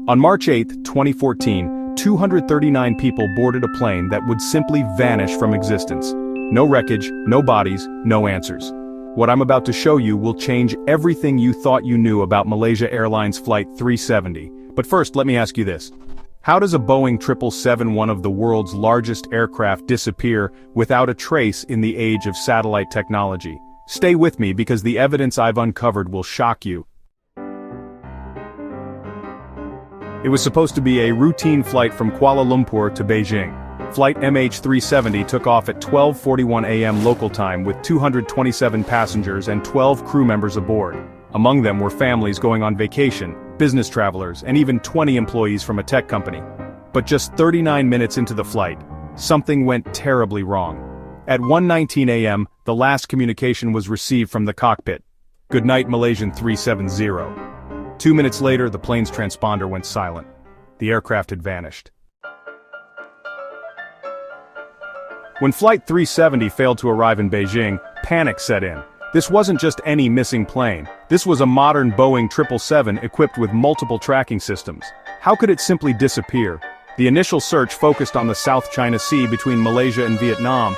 On March 8, 2014, 239 people boarded a plane that would simply vanish from existence. No wreckage, no bodies, no answers. What I'm about to show you will change everything you thought you knew about Malaysia Airlines Flight 370. But first, let me ask you this. How does a Boeing 777, one of the world's largest aircraft, disappear without a trace in the age of satellite technology? Stay with me because the evidence I've uncovered will shock you. It was supposed to be a routine flight from Kuala Lumpur to Beijing. Flight MH370 took off at 12:41 a.m. local time with 227 passengers and 12 crew members aboard. Among them were families going on vacation, business travelers, and even 20 employees from a tech company. But just 39 minutes into the flight, something went terribly wrong. At 1:19 a.m., the last communication was received from the cockpit. "Good night, Malaysian 370. 2 minutes later, the plane's transponder went silent. The aircraft had vanished. When Flight 370 failed to arrive in Beijing, panic set in. This wasn't just any missing plane. This was a modern Boeing 777 equipped with multiple tracking systems. How could it simply disappear? The initial search focused on the South China Sea between Malaysia and Vietnam.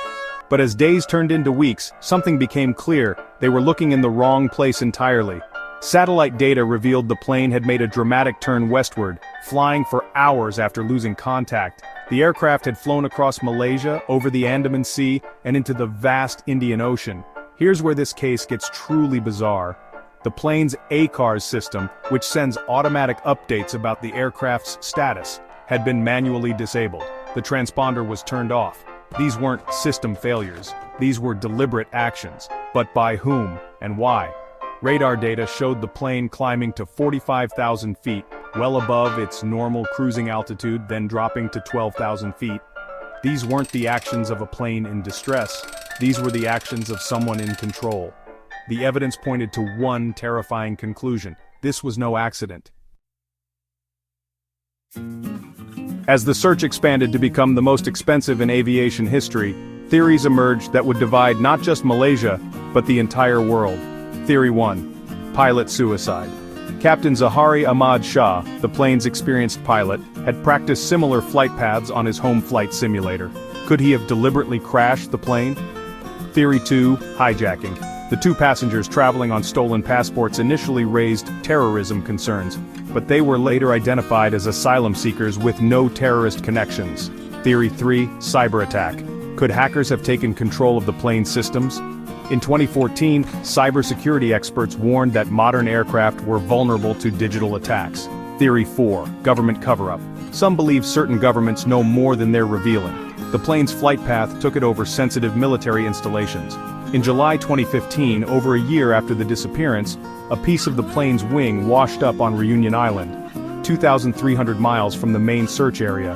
But as days turned into weeks, something became clear. They were looking in the wrong place entirely. Satellite data revealed the plane had made a dramatic turn westward, flying for hours after losing contact. The aircraft had flown across Malaysia, over the Andaman Sea, and into the vast Indian Ocean. Here's where this case gets truly bizarre. The plane's ACARS system, which sends automatic updates about the aircraft's status, had been manually disabled. The transponder was turned off. These weren't system failures. These were deliberate actions. But by whom, and why? Radar data showed the plane climbing to 45,000 feet, well above its normal cruising altitude, then dropping to 12,000 feet. These weren't the actions of a plane in distress. These were the actions of someone in control. The evidence pointed to one terrifying conclusion. This was no accident. As the search expanded to become the most expensive in aviation history, theories emerged that would divide not just Malaysia, but the entire world. Theory 1. Pilot suicide. Captain Zahari Ahmad Shah, the plane's experienced pilot, had practiced similar flight paths on his home flight simulator. Could he have deliberately crashed the plane? Theory 2. Hijacking. The two passengers traveling on stolen passports initially raised terrorism concerns, but they were later identified as asylum seekers with no terrorist connections. Theory 3. Cyber attack. Could hackers have taken control of the plane's systems? In 2014, cybersecurity experts warned that modern aircraft were vulnerable to digital attacks. Theory 4. Government cover-up. Some believe certain governments know more than they're revealing. The plane's flight path took it over sensitive military installations. In July 2015, over a year after the disappearance, a piece of the plane's wing washed up on Reunion Island, 2,300 miles from the main search area.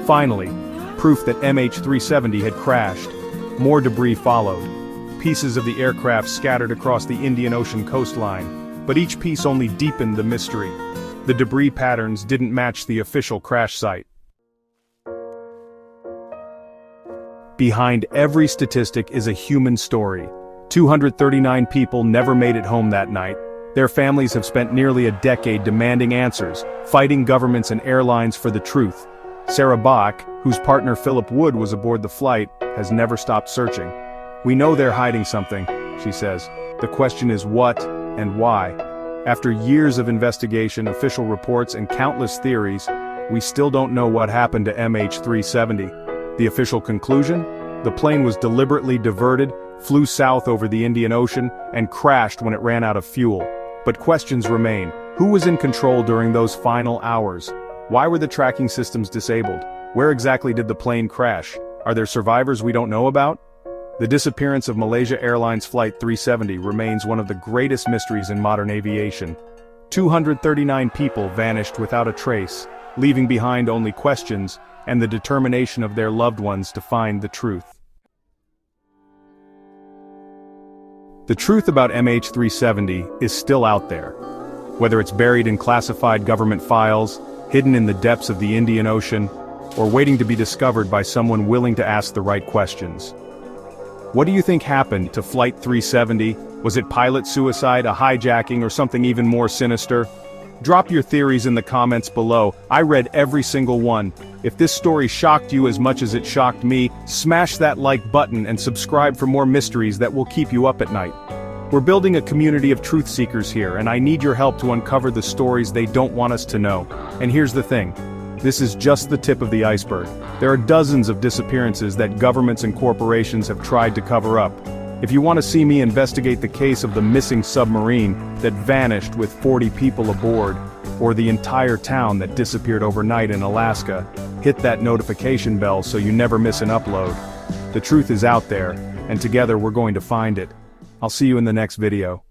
Finally, proof that MH370 had crashed. More debris followed. Pieces of the aircraft scattered across the Indian Ocean coastline, but each piece only deepened the mystery. The debris patterns didn't match the official crash site. Behind every statistic is a human story. 239 people never made it home that night. Their families have spent nearly a decade demanding answers, fighting governments and airlines for the truth. Sarah Bach, whose partner Philip Wood was aboard the flight, has never stopped searching. "We know they're hiding something," she says. "The question is what and why." After years of investigation, official reports, and countless theories, we still don't know what happened to MH370. The official conclusion? The plane was deliberately diverted, flew south over the Indian Ocean, and crashed when it ran out of fuel. But questions remain. Who was in control during those final hours? Why were the tracking systems disabled? Where exactly did the plane crash? Are there survivors we don't know about? The disappearance of Malaysia Airlines Flight 370 remains one of the greatest mysteries in modern aviation. 239 people vanished without a trace, leaving behind only questions and the determination of their loved ones to find the truth. The truth about MH370 is still out there. Whether it's buried in classified government files, hidden in the depths of the Indian Ocean, or waiting to be discovered by someone willing to ask the right questions. What do you think happened to Flight 370? Was it pilot suicide, a hijacking, or something even more sinister? Drop your theories in the comments below. I read every single one. If this story shocked you as much as it shocked me, smash that like button and subscribe for more mysteries that will keep you up at night. We're building a community of truth seekers here, and I need your help to uncover the stories they don't want us to know. And here's the thing. This is just the tip of the iceberg. There are dozens of disappearances that governments and corporations have tried to cover up. If you want to see me investigate the case of the missing submarine that vanished with 40 people aboard, or the entire town that disappeared overnight in Alaska, hit that notification bell so you never miss an upload. The truth is out there, and together we're going to find it. I'll see you in the next video.